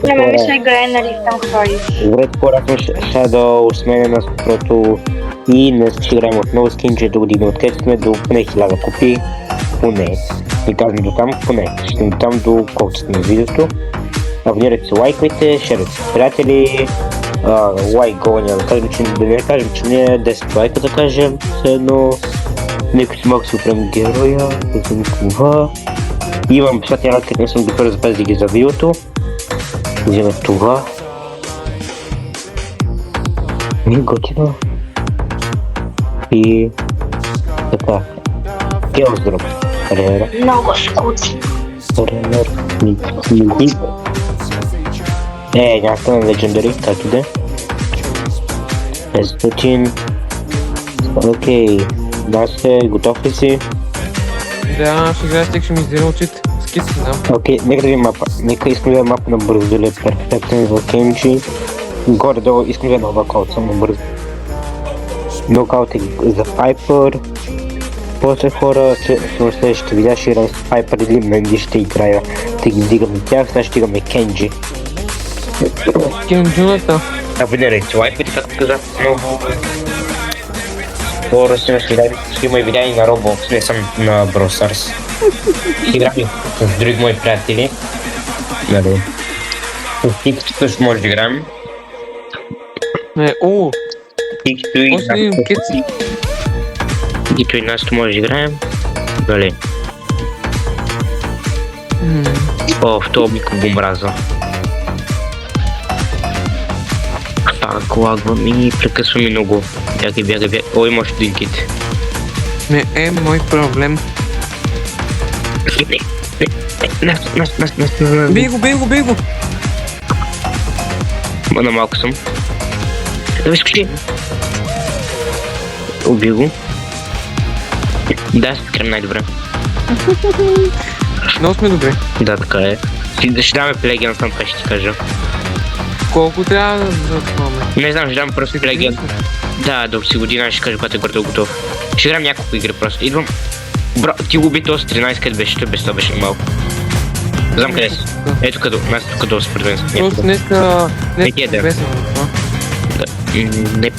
Не ме ми се играе, нали, там хвали. Добре, хора, ще да сменя на спрото и не ще играем отново скинче да година. Откъдето сме до поне 1000 копии, поне. Не казвам до там, поне. Ще до там до колко сте на видеото. Абонирайте се, лайквайте, шерете с приятели. Лайк гоня, да не кажем, че не е 10 лайка, да кажем, все едно. Некой си малко си оправим героя, да съм това. Имам писати рад, като не съм добър запазили ги за видеото. Взема това. Не готино. И така. Геоздром. Ренер. Много скучно. Ренер. Някакъв на Legendary, както де. 500. Окей. Да сте, готов ли си? Да, ще играя стик, ще ми издира очите. Скици, да. Окей, нека да ви мапа. Нека искам да мапа на бързо, дали е перфектен за Кенджи. Горе-долу искам да нокаут само бързо. Нокаут е за Пайпер. После хора, в следващите видеа ще играем с Пайпер или Менди ще играя. Да ги вдигаме тях, сега ще играме Кенджи. Кенджуната. Абонирайте, лайквайте, както казах, много. Хора ще има и видеа и на Roblox, не само на Brawl Stars. Ще играем с други мои приятели. Нали. С TikTok също може да играем. TikTok и кеци. TikTok и нас може да играем. Дали. В това микро го мраза. Так, лагвам и прекъсвам и много. Бягай. Ой, може да инките. Не е мой проблем. Нас. Бей го! На малко съм. Да изключи. Уби го. Да, ще крем най-добре. Много сме добре. Да, така е. Ще даваме плегия на там, ще ти кажа. Колко трябва да затваме? Не знам, ще дам просто плегия. Да, до си година ще кажа, когато е горе готов. Ще играм няколко игри просто. Идвам. Бро, ти го уби този 13, къде беше, без това беше малко. Знам къде си. Ето къде, нас тук долу според мен. Просто днеска...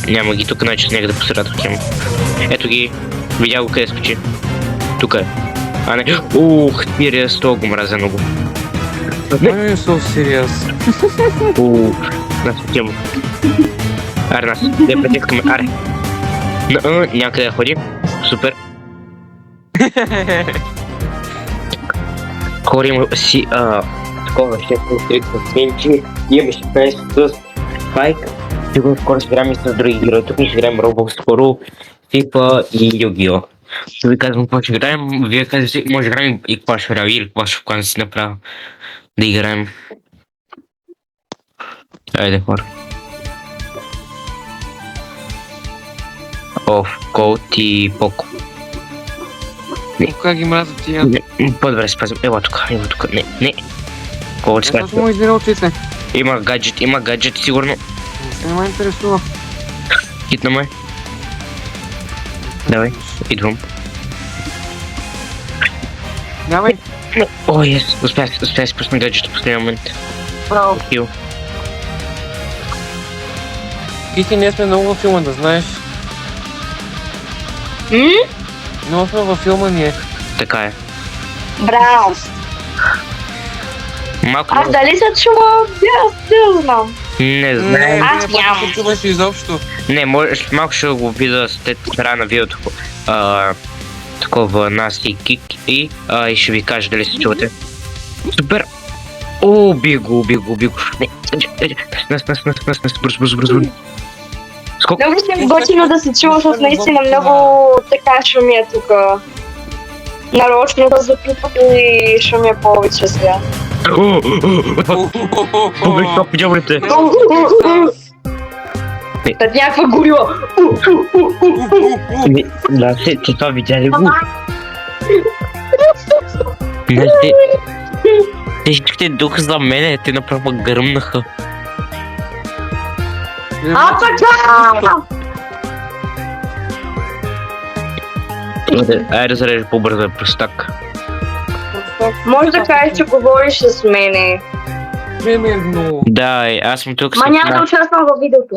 Няма ги тук, значи някъде по средата хема. Ето ги, видя го къде скочи. Тук е. А не, тирия с това го мразя много. Не so serious. Нас отивам. Аре нас, да я притискаме, аре. Някъде да ходи. Супер. Хора има си, такова 6 с Кенчи, имаме 16 с Спайк. Сигурно скоро ще играем и с други герои. Тук ще играем Roblox скоро, FIFA и Yu-Gi-Oh! Ви казвам какво ще играем, вие казвате, може да играем и Clash Royale или Clash of Clans си направя да играем. Айде хора. Колт и Поко. Как ги мразя тия? По-добре се пазим. Ела тук. Не. Колко ще кажа? Му издира очите. Има гаджет сигурно. Не ме интересува. Хитна ме. Давай, идвам. Давай. Успях да си пусна гаджето в последния момент. Браво. Хил. Кити, ние сме много във филма, да знаеш. Много сме във филма ние. Така е. Браво. Малко... Аз дали се чува? Аз не знам. Не знам. Аз нямам. Не чуваш изобщо. Не, малко ще го видя след края на видеото. Такова нас и Кик и ще ви кажа дали се чувате. Супер! Уби го. Не, нас, бързо. Скок. Много си готино да се чува, защото наистина много така шумя тук. Нарочно да запитват и шумя повече сега. Подявайте! Тът някаква горила. Да, че това видя ли го? Те искахте дух за мене, те направо гръмнаха. Така! Айде зарежи по-бързо, простак. Може да кажеш, че говориш с мене. Примерно. Да, аз съм тук Ма с няма да участвам във видеото.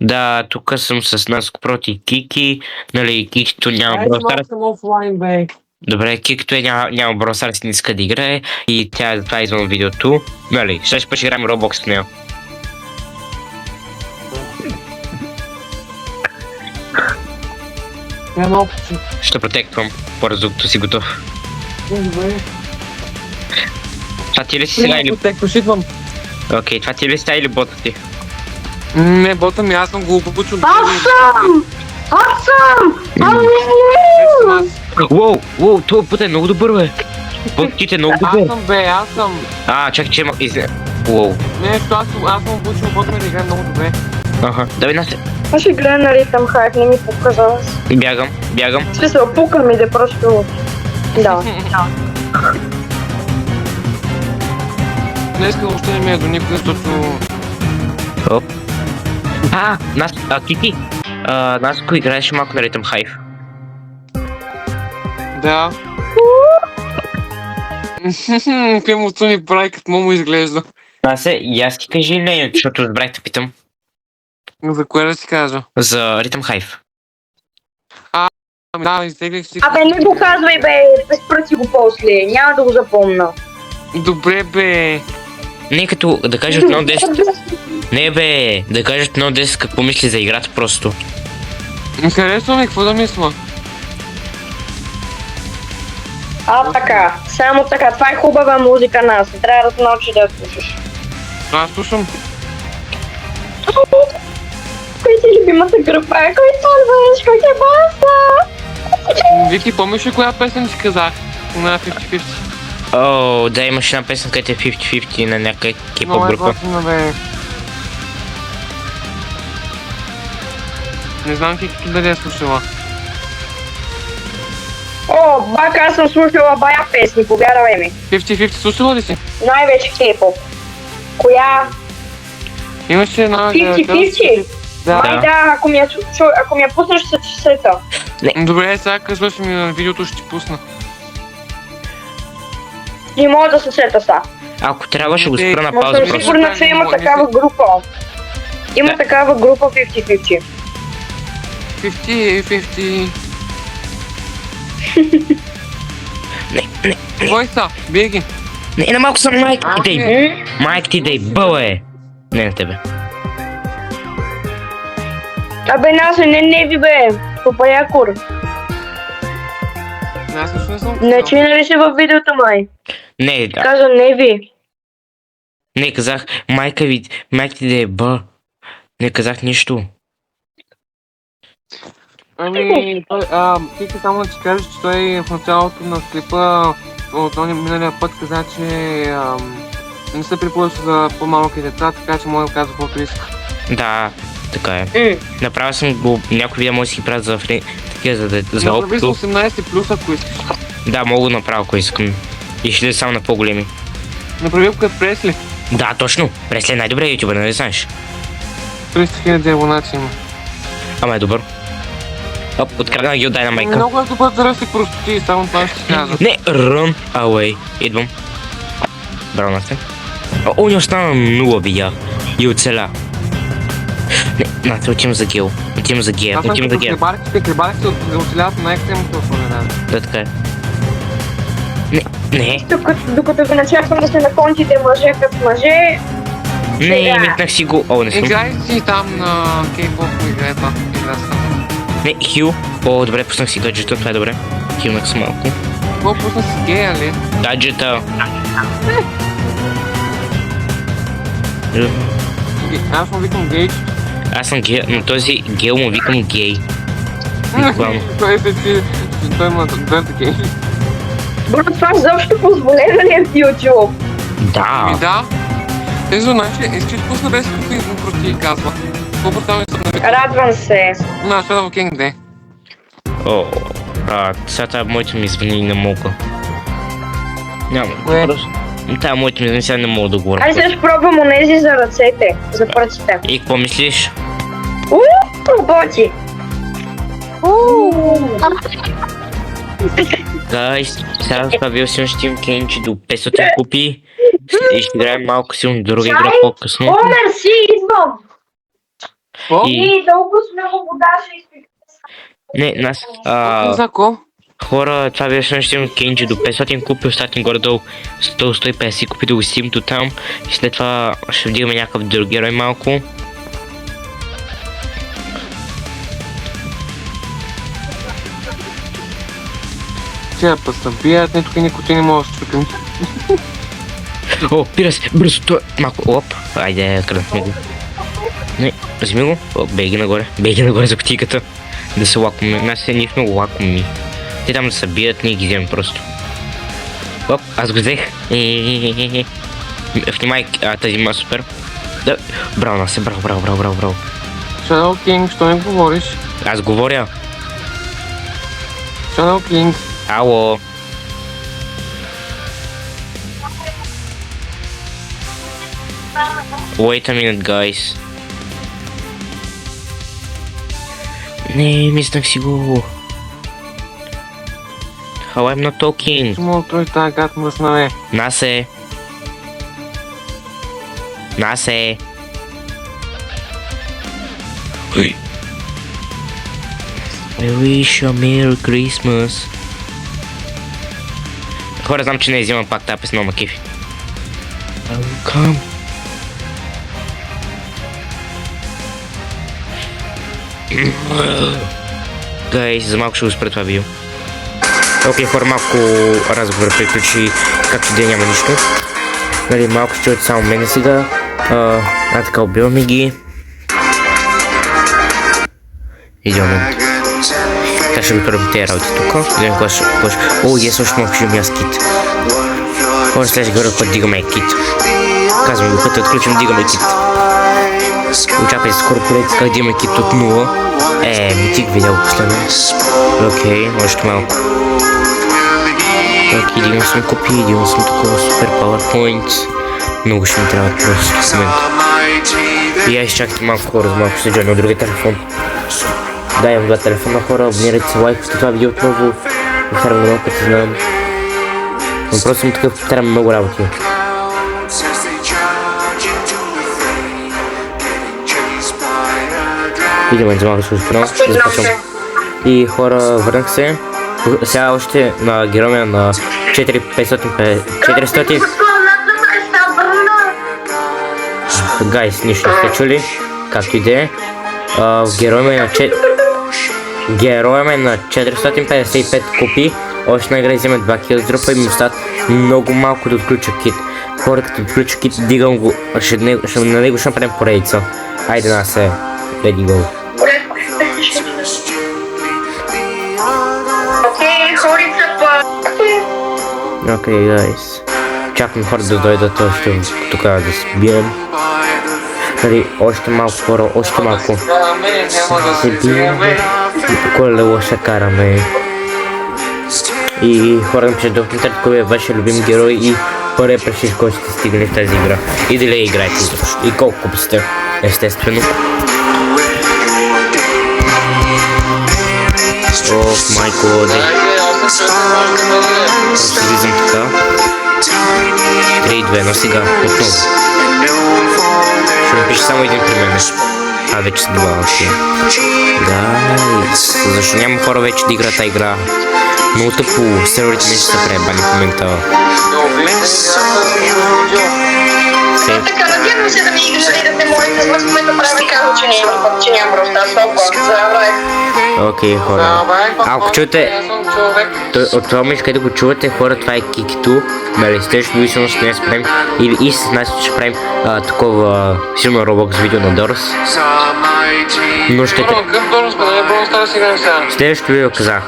Да, тук съм с Наско проти Кики. Нали, Кикито няма Айде, Brawl малко Stars. съм офлайн, бе. Добре, Кикито няма Brawl Stars, не иска да играе. И тя затова е извън видеото. Нали, ще пък ще играем Roblox с нея. Я малко че. Ще протектвам бързо, докато си готов. Добре. Това ти ли си сега или... Тек, пошитвам. Окей, това ти ли си или бота ти? Не, бота ми, аз съм го обучил. Аз съм! Аз съм! Уоу, това път е много добър, бе. Ботът е много Аз добър. съм, бе, аз съм. Чакай, че има... Уоу. Не, аз съм обучил бота ми да играе много добре. Аха, давай нас. Аз ще гледам на ритъм хайп, не ми показва. Бягам. В смисъл, пука ми да просто... Да. Днеска въобще не ми е до никъде, защото... Оп. Кики. Наско играеш малко на Rhythm Hive. Да. Пимото ми прави като му изглежда. И аз ти кажи не, защото разбрах да питам. За кое да си кажа? За Rhythm Hive. Да, изтеглих си. Абе, не го казвай, бе, безпрати го после, няма да го запомна. Добре, бе. Не като да кажеш от 1-10. Не бе, да кажеш от 1-10 какво мисли за играта просто. Харесва ми, какво да мисля? Така, само така, това е хубава музика нас, трябва да се научиш да я слушаш. Аз слушам. Кой ти е любимата група? Кой следваш? Кой е баса? Вики, помниш ли коя песен ти казах? На 50-50. Да, имаш една песен, където е 50-50 на някаква кепа Много е група. готина, бе. Не знам ти дали е слушала. Бак, аз съм слушала бая песни, повярвай ми. 50-50 слушала ли си? Най-вече кей-поп. Коя? Имаше една... 50-50? Да. Май да, ако ми я пуснеш, ще се сета. Добре, сега късваш ми на видеото, ще ти пусна. Не мога да се сета са. Ако трябва, ще го спра на Но пауза съм просто. сигурна, че има такава група. Има такава група 50-50. 50-50. Кой са? Бие ги. Не, малко съм майк ти Ами. дей. Майк ти дей, бъле. Не на тебе. Абе, Насо, не ви бе. Попаякур. Аз също не съм. Значи нали си във видеото май? Не, Каза не ви. не казах майк ти дей, Не казах нищо. Ами, ти само да ти кажеш, че той в началото на клипа от миналия път каза, че не се препоръчва за по-малки деца, така че мога да казва каквото иска. Да, така е. Направил съм го, някои видео може да си правят за такива за Направи с опито. 18 плюс, ако искаш. Да, мога да направя, ако искам. И ще да само на по-големи. Направи го като Пресли. Да, точно. Пресли е най-добрият ютубър, нали знаеш? 300 000 абонати има. Ама е добър. Откраднах ги от дай на майка. Много е добър за ръсти простоти, само това ще ти кажа. Не, run away. Идвам. Браво на сте. Не остана 0 бия. И оцеля. Не, отивам за гел. Отивам за гел. Аз съм Отивам за като гел. клебарите оцеляват най-екстремното условие. Да, така е. Не. Докато ви начаквам да се накончите мъже като мъже. Не, митнах си го. Не съм. Играй си там на K-pop играта. Не, хил. Добре, пуснах си гаджета, това е добре. Хилнах се малко. Какво пусна си гея ли? Гаджета. Аз му викам гейч. Аз съм гей, но този гел му викам гей. Буквално. Той се ти... Той има двете гей. Бро, това защо позволено ли е в YouTube? Да. Да. Езо, значи, искаш да пусна без какви проти казва. Какво поставя съм на вид? Радвам се. На, Shadow King де. Сега тази моите ми звъни не мога. Няма. Кое? Тая моите ми звъни сега не мога да говоря. Айде сега ще пробвам онези за ръцете, за пръстите. И какво мислиш? Работи! Гайс, сега справил съм Steam Kenji до 500 купи И ще играем малко силно друга игра по-късно. О, мерси, идвам! Какво? И- И дълго сме го водаше и Не, нас... Зако? Хора, това беше нещо Кенджи до 500 купи, остатни горе-долу 100-150 купи да го стигнем до там. И след това ще вдигаме някакъв друг герой малко. Тя път се бият, не тук никой ти не може да чукам. О, пира се, бързо, той малко, оп, айде, кръдахме го. Не, вземи го, о, беги нагоре за кутийката. Да се лакоме, нас ние сме го лакоми. Те там да се бият, ние ги вземем просто. Оп, аз го взех. Внимай, тази има супер. Да, браво нас, браво. Shadow King, що не говориш? Аз говоря. Shadow King. Ало. Wait a minute, guys. Не, мислях си го. How I'm not talking. Чому той тази гад мръсна, бе? Насе. Ой. I wish you a Merry Christmas. Хора, знам, че не взимам пак тази песна, ма кефи. I will come. Гайс, за малко ще го спра това видео. Окей, хора, малко разговор приключи, както да няма нищо. Нали, малко ще чуете само мене сега. Така, убиваме ги. Идем. Така ще ви правим тези работи тук. Видим кога ще... О, ес, още малко ще имам аз кит. Хора, следващия горе път дигаме кит. Казвам го, като отключим дигаме кит. Очаквайте скоро поредите как дигаме кит от 0. Митик видео последно. Окей, още малко. Окей, дигам съм копии, дигам съм такова супер PowerPoint. Много ще ми трябва просто в момента. И аз изчакайте малко хора, за малко ще седя на другия телефон. Да, имам два телефона, хора, абонирайте се, лайкайте това видео отново. Повтарям го много пъти, знам. Но просто съм такъв, повтарям много работи. Видимо, за малко ще го спрям, ще започвам. И хора, върнах се. Сега още на героя на 400. Гайс, нищо не сте чули. Както и да е. Героя на 455 купи. Още награди вземе 2 килдропа и ми остават много малко да отключа кит. Хора, като отключа кит, дигам го. На него ще направим поредица. Айде на се. Ready go. Окей, гайс. Чакам хора да дойдат още тук да се бием. Нали, още малко хора, още малко. Се бием. И по колело ще караме. И хора напишете в коментарите кой е вашия любим герой и първия прешиш, който сте стигнали в тази игра. И дали я играете изобщо. И колко купи сте, естествено. Ох, майко, де. Просто влизам така. 3-2, но сега, отново. Ще напиша само един при мен. Вече са два, окей. Гайс, защо няма хора вече да играят тази игра? Много тъпо, серверите не ще се пребани в момента. Така, надявам се да ми игнорирате моите, в момента правя казва, че нямам просто толкова. Окей, хора. Ако чуете, от това момент, къде го чувате, хора, това е Кикито. Нали, следващото видео сигурно ще не спрем. И с нас ще правим такова силно Roblox видео на Дорс. Но ще... Следващото видео казах.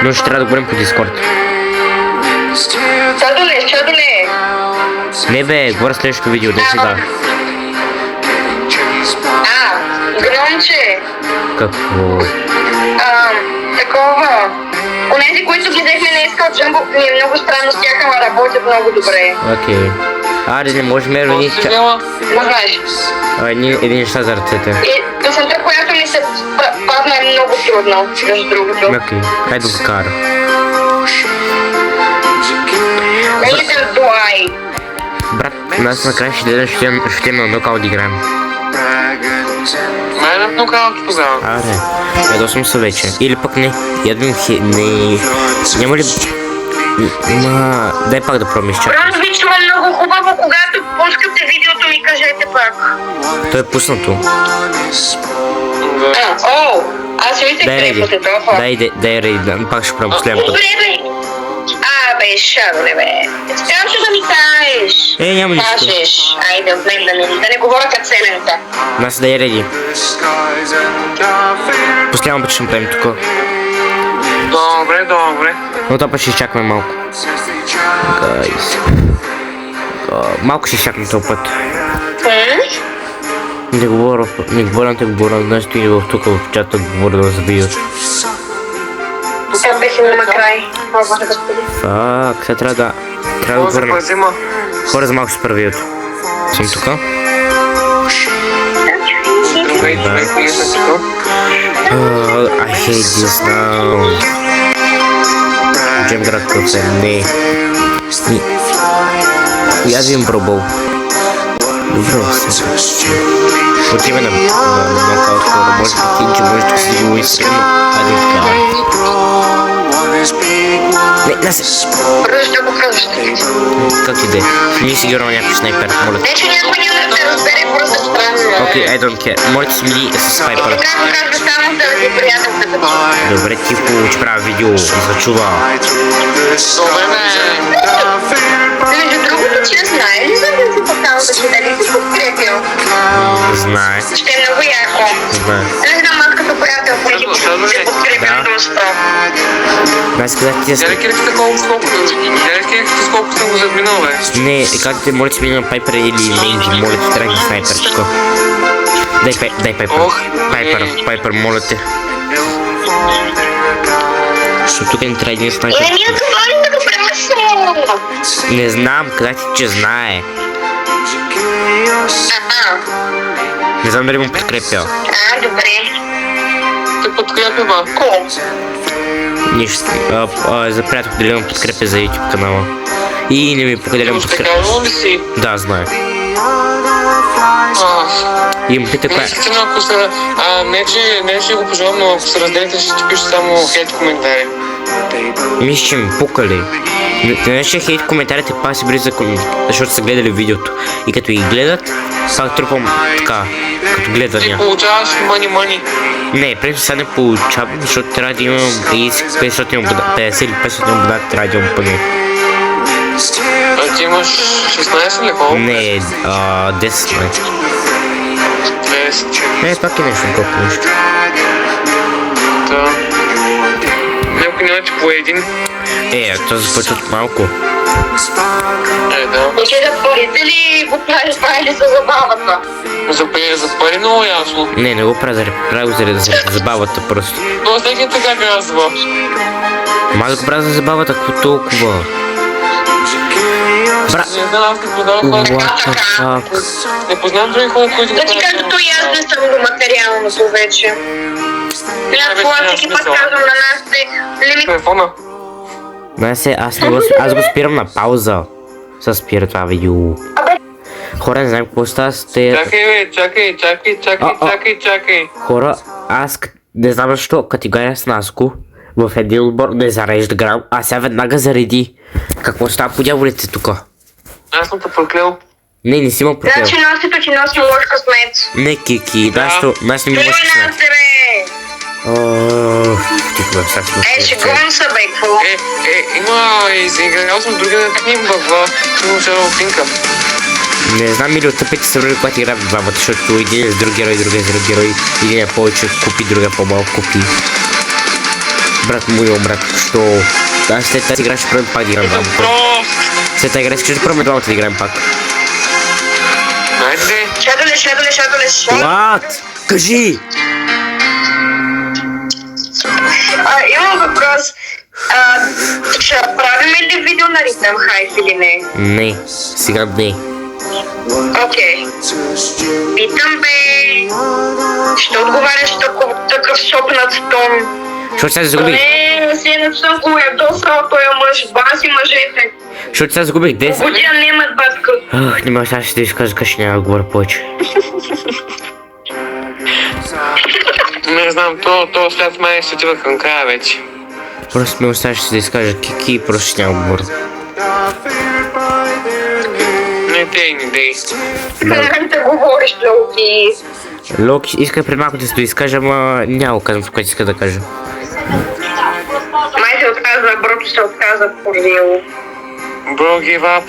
Но ще трябва да говорим по Дискорд. Чадоле. Не бе, говоря следващото видео, да сега. Гномче. Какво? Такова. Онези, които ги взехме не искат джамбо, ми е много странно с тях, ама работят много добре. Окей. Аре, не можем да знаеш. Един неща за ръцете. И песента, която ми се падна е много трудно, между другото. Окей, хайде го кара. Лидер Дуай. Брат, нас накрая ще на нокаут играем. Мене на нокаут тогава. Аре, ядосвам се вече. Или пък не, ядвам не... Няма ли... Дай пак да пробвам изчакай. Различно много хубаво, когато пускате видеото ми, кажете пак. То е пуснато. О, аз мислех Дай да реди. е толкова. Дай реди, пак ще пробвам последното. Добре, бе. Бе, шарове, бе. Трябваше да ми кажеш. Няма нищо. Кажеш. Айде, отнем да не говоря като селенка. Нас дай реди. Последно път ще направим тук. Добре. Но това път ще изчакаме малко. Гайс. Малко ще изчакаме този път. Не говоря, днес стои в тук в чата, говоря да забият. Сега беше на край. Фак, сега трябва да отвърна. Хора за малко се правят. Съм тук. I hate this now. Джем град кафе, не. Я ви им пробвал. Добре, отиваме на нокаут скоро. Може да кинче, може да си го изстрелим. Айде така. Не, нас... Просто да го кажеш. Как ти де? Ние си герой някакъв снайпер, моля. Не, че някой няма да те разбере, просто странно. Окей, I don't care. Моля ти смили с снайпер. Така го казва само да ви приятелката. Добре, ти получи правя видео, зачува. Добре, Между другото, че знае ли за да си покалата, че дали си подкрепил? Знае. Ще е много яко. Знае. Не знам, аз като приятел, преди се подкрепям до 100. Аз казах ти Тя ли кирките колко съм го задминал, бе? Не, как те моля ти смили на Пайпер или Менди, моля ти трябва да снайпер, така. Дай Пайпер. Пайпер, моля те. Защото тук не трябва един снайпер. Не ми е говорим да го превъзно. Не знам, казах ти, че знае. Не знам дали му подкрепя. Добре. Те подкрепя, ба. Нищо. За приятел дали му подкрепя за YouTube канала. И не ми покаделя му подкрепя. Успекално ли си? Да, знае. И му пита коя... Наистина, ако се... Не, че го пожелавам, но ако се разделите, ще ти пише само хейт коментари. Мисля, че ми пукали. Не ще хейт коментарите, пак си били за защото са гледали видеото. И като ги гледат, пак трупам така, като гледания. Ти получаваш мани. Не, преди сега не получавам, защото трябва да имам 500 50 или 500 абонати, трябва да имам поне. А ти имаш 16 ли колко? Не, 10 май. 10. Пак е нещо колко нещо. Да. Някой няма ти по един. То започва от малко. Да. Че да парите ли го правиш, това или за забавата? За пари много ясно. Не го правя за забавата просто. Но всеки така казва. Ма да го правя за забавата, какво толкова? Бра... Не знам, аз не познавам хора. What the fuck? Не познавам други хора, които го Да ти кажа, то и аз не съм до материалното вече. Аз това всеки път казвам на нашите лимит. Телефона. Аз го спирам на пауза. Се спира това видео. Хора, не знам какво става с те... Чакай. Хора, аз не знам защо, като играя с Наско, в един отбор не зарежда грам, а сега веднага зареди. Какво става по дяволите тук? Аз съм те проклел. Не си ма против. Значи носито ти носи лош късмет. Не, Кики, нас не ми лош Той на късмет. тебе! Тихо, сега си Шегувам се, бе, какво? Играл съм другия книг в Финка. Не знам или от тъпите са вроди, когато играят двамата, защото един е с друг герой, другия е с друг герой. Един е повече купи, другия по-малко купи. Брат му и брат, що? Аз след тази игра ще пробвам пак да играм двамата. След тази игра ще пробвам двамата да играем пак. Айде. Шадолеш. What? Кажи! Имам въпрос. Ще правим ли видео на Ритъм Хайф или не? Не, сега не. Окей. Питам, бе. Ще отговаряш такъв сопнат тон. Защото сега загубих. Не, на седмица го ядосал той мъж, баси мъжете. Защото сега загубих 10. Година немат батка. Не мога сега ще да изкажа, така ще няма да говоря повече. Не знам, то след май ще отива към края вече. Просто ме оставаше да изкажа Кики и просто ще няма да говоря. Не дей, не дей. В момента говориш, Локи. Локи иска пред малко да се доизкажа, ама няма казвам това, което иска да кажа. Май се отказа, Брото се отказа поради него. Bro, give up.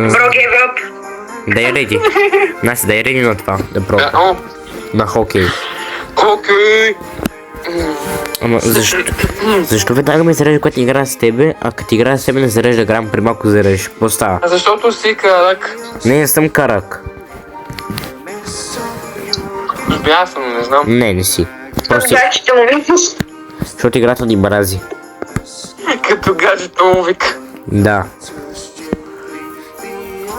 Бро, give up. Да я реди. Нас да я реди на това, да пробва. О, На хокей. окей. Ама защо веднага ме зарежда, когато играя с тебе, а като играя с тебе не зарежда грам, при малко зарежда? Какво става? Защото си карак. Не съм карак. Бях съм, не знам. Не си. Просто Гачите му викаш. защото играта ни мрази. Като гаджето му вика. Да.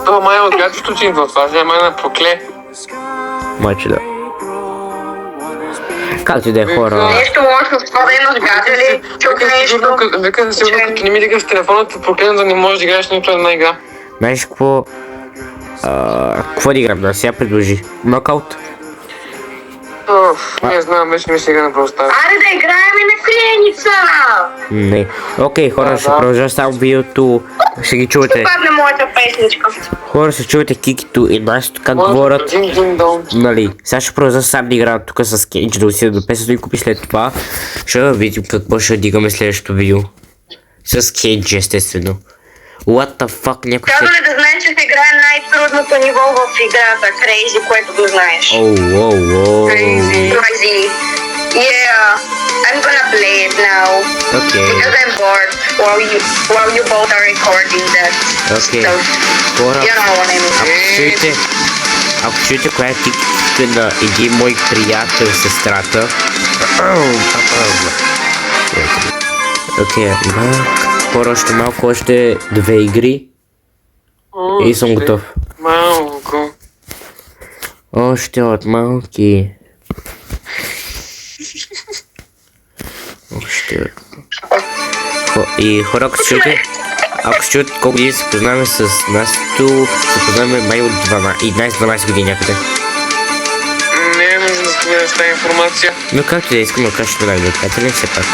Това май е от гаджето, че идва това, ще май на покле. Маче да. Както и да е хора. Нещо лошо с това да имаш гаджели, чук нещо. Вика сигурно, като не ми дигаш телефона, те проклена да не можеш да играеш нито една игра. Знаеш какво? Какво да играм? Да сега предложи. Нокаут? Не знам, беше ми сега на проста. Аре да играем и на криеница! Не. Окей, хора, ще продължа само видеото. Ще ги чувате. Падне моята песничка. Хора, ще чувате Кикито и нашето как говорят. Нали, сега ще продължа сам да играя тук с Кенич, да отида до песето и купи след това. Ще видим какво ще дигаме следващото видео. С Кенич, естествено. What the fuck, някой Казва ли да знаеш, че се играе най-трудното ниво в играта, Crazy, което го знаеш. Оу. Crazy. Yeah, I'm gonna play it now. Окей. Because I'm bored while you both are recording that Окей. stuff. Хора, You know what I mean. ако чуете коя е Кикито на един мой приятел, сестрата. Окей, хора, още малко, още 2 игри и съм готов. Малко. Още от малки. Още. И хора, ако се чуете колко години се познаваме с Настито, се познаваме май от 11-12 години някъде. Не е нужно да споделяш тази информация. Но както да искам да кажа, че да бъде приятели, все пак.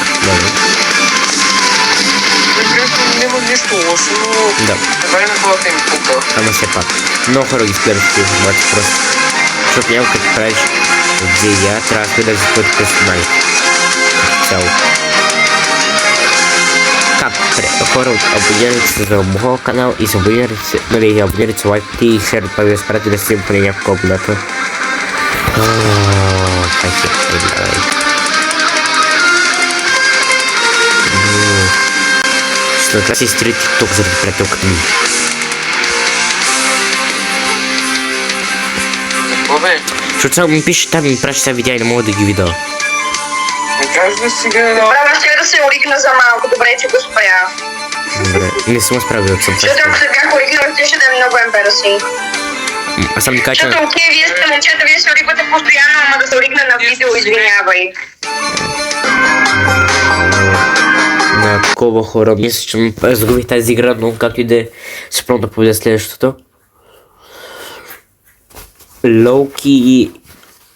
Няма нищо лошо, но... Да. Това е на хората им пука. Ама все пак. Много хора ги спират в тези обаче просто. Защото няма като правиш видеа, трябва да спират да запълти персонали. Цяло. Как? Хора, абонирайте се за моят канал и се абонирайте се, нали, абонирайте се, лайкайте и шерите, пак да спрете да си им поне няколко абоната. Това ще е гледай. Ще накрая си изтрия TikTok заради приятелката ми. Бобе, Защото само ми пише там и ми праща сега видеа и не мога да ги видя. не кажеш ли сега... Трябва ще да се оригна за малко, добре, че го спря. Добре, не съм справил от съм Защото ако се бях оригнал, ще да е много ембарасинг. Аз съм ти кажа, че Защото окей, вие сте момчета, вие се оригвате постоянно, ама да се оригна на видео, извинявай. на такова хора. Мисля, че загубих тази игра, но както и да е, ще пробвам да победя следващото. Лоуки и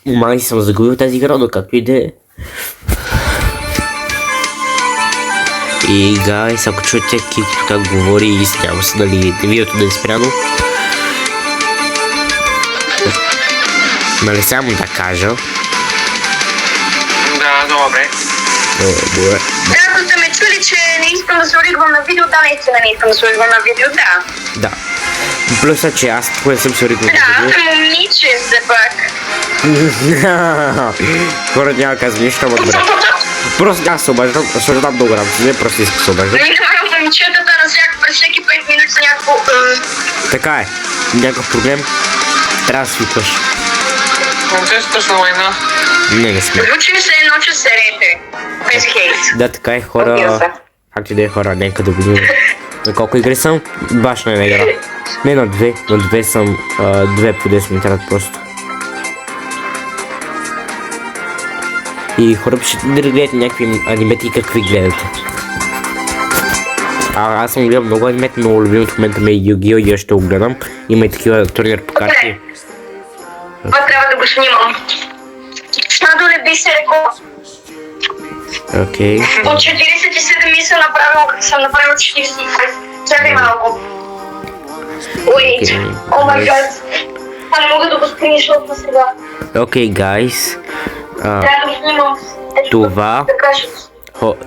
май съм загубил тази игра, но както и да е. И гайс, ако чуете Кикито как говори и извинявам се, нали видеото да е спряно. Нали само да кажа. Да, добре. Добре. Да, ако сте ме чули, че не искам да се оригвам на видео, да, наистина не искам да се оригвам на видео, да. Да. Плюс че аз тук не съм се оригвал на Да, видео. аз съм момиче, все пак. Хора няма казвам нищо, ама добре. Просто аз се обаждам, защото дам много работа, не просто искам да се обаждам. Минавам момчетата на през всеки 5 минути са някакво... Така е, някакъв проблем, трябва да свикваш. Момчетата са война. Не сме. Звучи ми се едно, че серете. Без хейт. Да, така е Убил хора, се. както и да е хора, нека да видим. На колко игри съм? Баш на една игра. Не на две, на две съм, 2 по 10 ми трябват просто. И хора, пишете да гледате някакви анимети и какви гледате. Аз съм гледал много анимет, но любимото в момента ме е Yu-Gi-Oh! И аз ще го гледам. Има и такива турнир по карти. Това трябва да го снимам. Надоле би се рекла. Окей. От 47 ми съм направил 45. Чакай малко. Wait. О май гад. А не мога да го скриншотна сега. Окей, гайс. Трябва да го снимам. Това...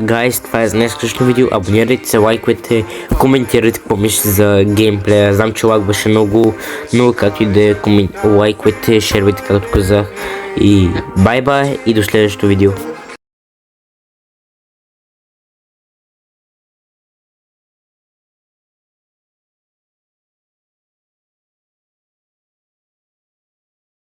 Гайс, това е за днескашно видео. Абонирайте се, лайквайте, коментирайте какво мислите за геймплея. Знам, че лайкваше много, но както и да е, лайквайте, шервайте, както казах. И бай-бай и до следващото видео.